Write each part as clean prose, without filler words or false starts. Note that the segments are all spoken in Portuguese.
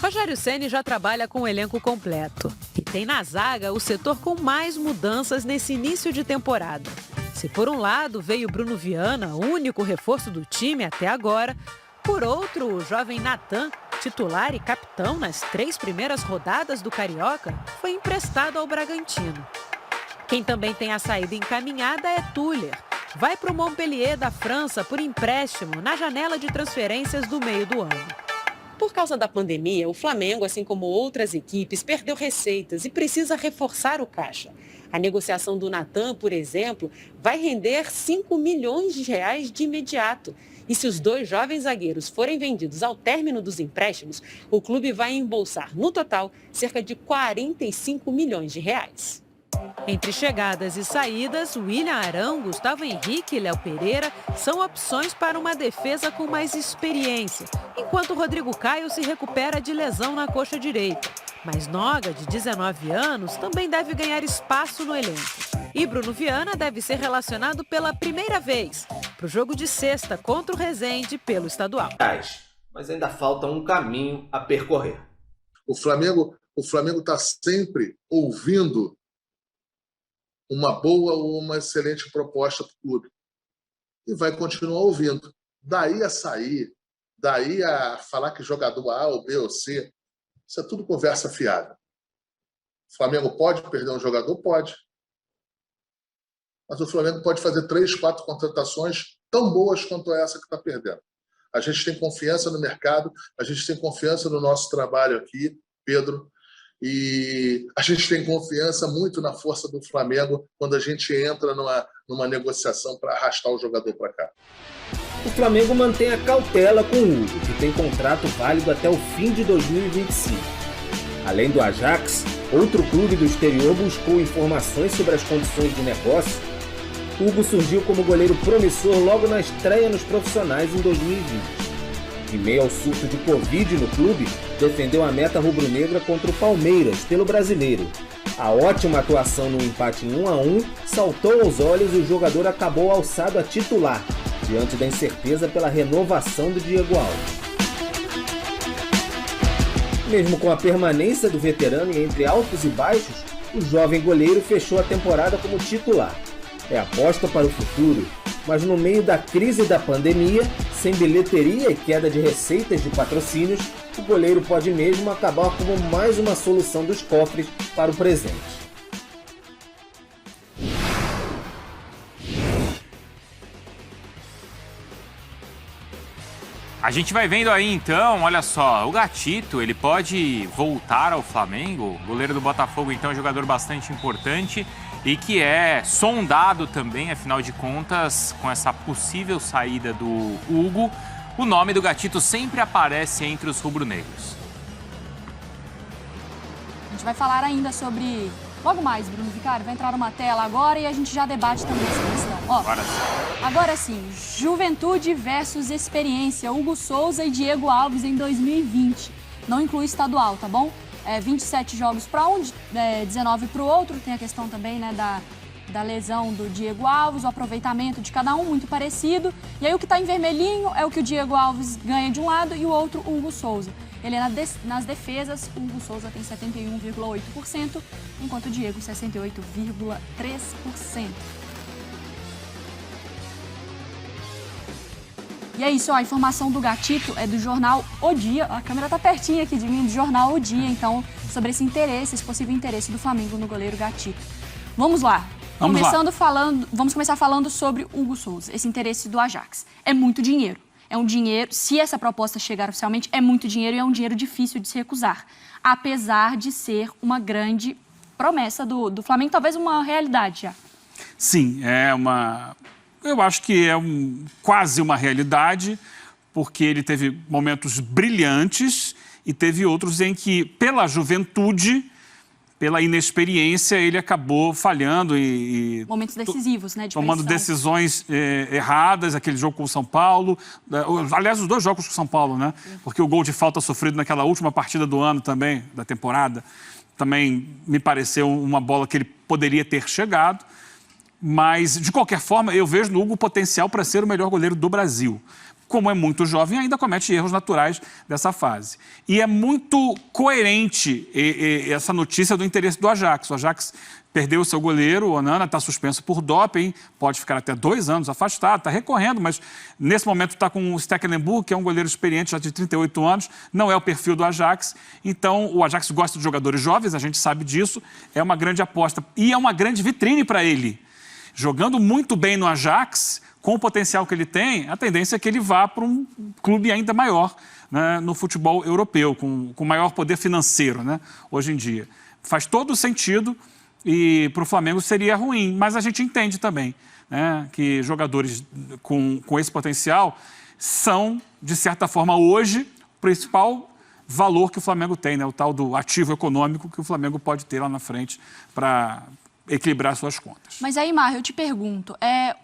Rogério Ceni já trabalha com o elenco completo. E tem na zaga o setor com mais mudanças nesse início de temporada. Se por um lado veio Bruno Viana, único reforço do time até agora, por outro, o jovem Natan, titular e capitão nas 3 primeiras rodadas do Carioca, foi emprestado ao Bragantino. Quem também tem a saída encaminhada é Tuller. Vai para o Montpellier da França por empréstimo na janela de transferências do meio do ano. Por causa da pandemia, o Flamengo, assim como outras equipes, perdeu receitas e precisa reforçar o caixa. A negociação do Natan, por exemplo, vai render 5 milhões de reais de imediato. E se os 2 jovens zagueiros forem vendidos ao término dos empréstimos, o clube vai embolsar, no total, cerca de 45 milhões de reais. Entre chegadas e saídas, William Arão, Gustavo Henrique e Léo Pereira são opções para uma defesa com mais experiência, enquanto Rodrigo Caio se recupera de lesão na coxa direita. Mas Noga, de 19 anos, também deve ganhar espaço no elenco. E Bruno Viana deve ser relacionado pela primeira vez para o jogo de sexta contra o Resende pelo estadual. Mas ainda falta um caminho a percorrer. O Flamengo está sempre ouvindo uma boa ou uma excelente proposta para o clube. E vai continuar ouvindo. Daí a sair, daí a falar que jogador A ou B ou C, isso é tudo conversa fiada. O Flamengo pode perder um jogador? Pode. Mas o Flamengo pode fazer 3, 4 contratações tão boas quanto essa que está perdendo. A gente tem confiança no mercado, a gente tem confiança no nosso trabalho aqui, Pedro, e a gente tem confiança muito na força do Flamengo quando a gente entra numa negociação para arrastar o jogador para cá. O Flamengo mantém a cautela com o Hugo, que tem contrato válido até o fim de 2025. Além do Ajax, outro clube do exterior buscou informações sobre as condições de negócio. Hugo surgiu como goleiro promissor logo na estreia nos profissionais em 2020. Em meio ao surto de Covid no clube, defendeu a meta rubro-negra contra o Palmeiras pelo Brasileiro. A ótima atuação no empate em 1-1 saltou aos olhos e o jogador acabou alçado a titular, diante da incerteza pela renovação do Diego Alves. Mesmo com a permanência do veterano e entre altos e baixos, o jovem goleiro fechou a temporada como titular. É aposta para o futuro, mas no meio da crise da pandemia, sem bilheteria e queda de receitas de patrocínios, o goleiro pode mesmo acabar como mais uma solução dos cofres para o presente. A gente vai vendo aí então, olha só, o Gatito, ele pode voltar ao Flamengo, goleiro do Botafogo, então é um jogador bastante importante e que é sondado também, afinal de contas, com essa possível saída do Hugo, o nome do Gatito sempre aparece entre os rubro-negros. A gente vai falar ainda sobre... Logo mais, Bruno Vicari, vai entrar uma tela agora e a gente já debate também essa questão. Ó, agora sim, Juventude versus Experiência, Hugo Souza e Diego Alves em 2020. Não inclui estadual, tá bom? 27 jogos para um, 19 para o outro. Tem a questão também, né, da lesão do Diego Alves, o aproveitamento de cada um muito parecido. E aí o que está em vermelhinho é o que o Diego Alves ganha de um lado e o outro o Hugo Souza. Ele é nas defesas, o Hugo Souza tem 71,8%, enquanto o Diego 68,3%. E é isso, ó, a informação do Gatito é do jornal O Dia, a câmera tá pertinho aqui de mim, do jornal O Dia, então, sobre esse interesse, esse possível interesse do Flamengo no goleiro Gatito. Vamos lá. Vamos começar falando sobre o Hugo Souza, esse interesse do Ajax. É muito dinheiro. É um dinheiro, se essa proposta chegar oficialmente, é muito dinheiro e é um dinheiro difícil de se recusar. Apesar de ser uma grande promessa do Flamengo, talvez uma realidade já. Sim, eu acho que é quase uma realidade, porque ele teve momentos brilhantes e teve outros em que, pela juventude, pela inexperiência, ele acabou falhando e momentos decisivos, né? Tomando decisões erradas, aquele jogo com o São Paulo. Aliás, os 2 jogos com o São Paulo, né? Porque o gol de falta sofrido naquela última partida do ano também, da temporada, também me pareceu uma bola que ele poderia ter chegado. Mas, de qualquer forma, eu vejo no Hugo potencial para ser o melhor goleiro do Brasil. como é muito jovem, ainda comete erros naturais dessa fase. E é muito coerente essa notícia do interesse do Ajax. O Ajax perdeu o seu goleiro, o Onana, está suspenso por doping, pode ficar até 2 anos afastado, está recorrendo, mas nesse momento está com o Stekelenburg, que é um goleiro experiente, já de 38 anos, não é o perfil do Ajax. Então, o Ajax gosta de jogadores jovens, a gente sabe disso, é uma grande aposta e é uma grande vitrine para ele. Jogando muito bem no Ajax, com o potencial que ele tem, a tendência é que ele vá para um clube ainda maior, né, no futebol europeu, com maior poder financeiro, né, hoje em dia. Faz todo sentido. E para o Flamengo seria ruim, mas a gente entende também, né, que jogadores com esse potencial são, de certa forma, hoje, o principal valor que o Flamengo tem, né, o tal do ativo econômico que o Flamengo pode ter lá na frente para equilibrar suas contas. Mas aí, Mar, eu te pergunto,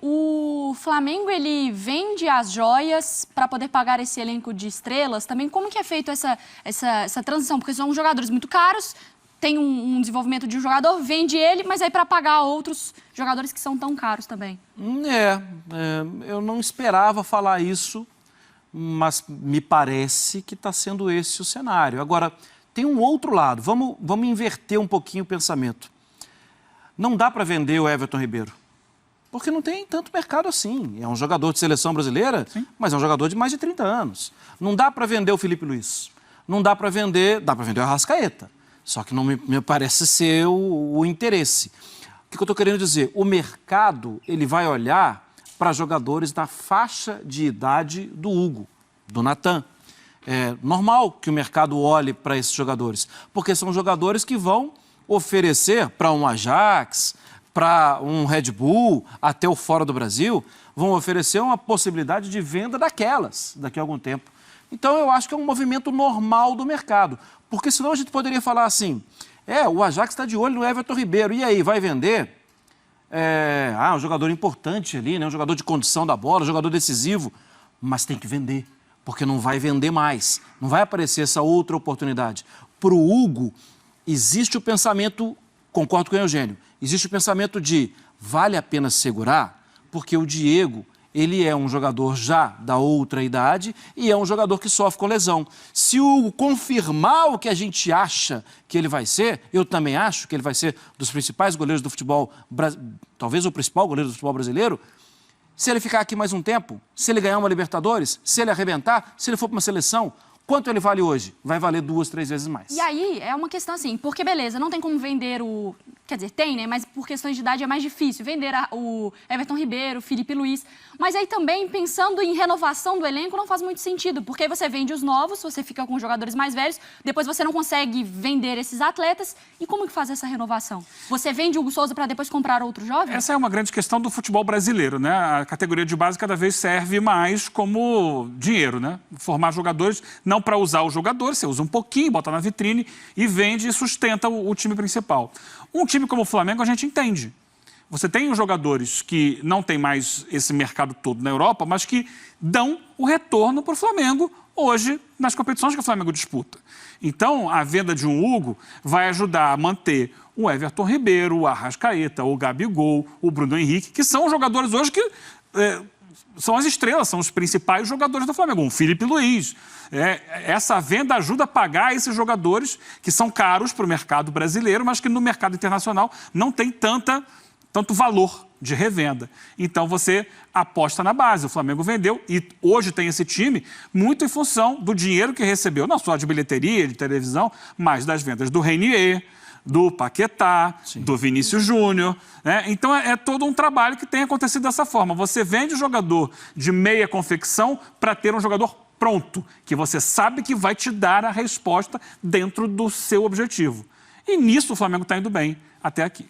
o Flamengo, ele vende as joias para poder pagar esse elenco de estrelas também? Como que é feito essa transição? Porque são jogadores muito caros, tem um desenvolvimento de um jogador, vende ele, mas aí para pagar outros jogadores que são tão caros também. Eu não esperava falar isso, mas me parece que está sendo esse o cenário. Agora, tem um outro lado, vamos inverter um pouquinho o pensamento. Não dá para vender o Everton Ribeiro, porque não tem tanto mercado assim. É um jogador de seleção brasileira, sim, mas é um jogador de mais de 30 anos. Não dá para vender o Felipe Luiz, não dá para vender, dá para vender o Arrascaeta. Só que não me parece ser o interesse. O que eu estou querendo dizer? O mercado ele vai olhar para jogadores da faixa de idade do Hugo, do Natan. É normal que o mercado olhe para esses jogadores, porque são jogadores que vão oferecer para um Ajax, para um Red Bull, até o fora do Brasil, vão oferecer uma possibilidade de venda daquelas daqui a algum tempo. Então, eu acho que é um movimento normal do mercado. Porque senão a gente poderia falar assim, o Ajax está de olho no Everton Ribeiro, e aí, vai vender? Um jogador importante ali, né? Um jogador de condição da bola, um jogador decisivo, mas tem que vender, porque não vai vender mais, não vai aparecer essa outra oportunidade. Para o Hugo, existe o pensamento, concordo com o Eugênio, existe o pensamento de vale a pena segurar, porque o Diego, ele é um jogador já da outra idade e é um jogador que sofre com lesão. Se o Hugo confirmar o que a gente acha que ele vai ser, eu também acho que ele vai ser dos principais goleiros do futebol, talvez o principal goleiro do futebol brasileiro, se ele ficar aqui mais um tempo, se ele ganhar uma Libertadores, se ele arrebentar, se ele for para uma seleção, quanto ele vale hoje? Vai valer 2, 3 vezes mais. E aí, é uma questão assim, porque beleza, não tem como vender o... Quer dizer, tem, né? Mas por questões de idade é mais difícil vender o Everton Ribeiro, o Felipe Luiz. Mas aí também, pensando em renovação do elenco, não faz muito sentido. Porque aí você vende os novos, você fica com jogadores mais velhos, depois você não consegue vender esses atletas. E como que faz essa renovação? Você vende o Hugo Souza para depois comprar outro jovem? Essa é uma grande questão do futebol brasileiro, né? A categoria de base cada vez serve mais como dinheiro, né? Formar jogadores, não para usar o jogador, você usa um pouquinho, bota na vitrine e vende e sustenta o time principal. Um time como o Flamengo a gente entende. Você tem os jogadores que não tem mais esse mercado todo na Europa, mas que dão o retorno para o Flamengo hoje nas competições que o Flamengo disputa. Então, a venda de um Hugo vai ajudar a manter o Everton Ribeiro, o Arrascaeta, o Gabigol, o Bruno Henrique, que são jogadores hoje que são as estrelas, são os principais jogadores do Flamengo. Um Felipe Luiz. Essa venda ajuda a pagar esses jogadores que são caros para o mercado brasileiro, mas que no mercado internacional não tem tanto valor de revenda. Então você aposta na base. O Flamengo vendeu e hoje tem esse time muito em função do dinheiro que recebeu, não só de bilheteria, de televisão, mas das vendas do Reinier, do Paquetá, sim, do Vinícius Júnior, né? Então é todo um trabalho que tem acontecido dessa forma. Você vende o jogador de meia confecção para ter um jogador pronto, que você sabe que vai te dar a resposta dentro do seu objetivo. E nisso o Flamengo está indo bem até aqui.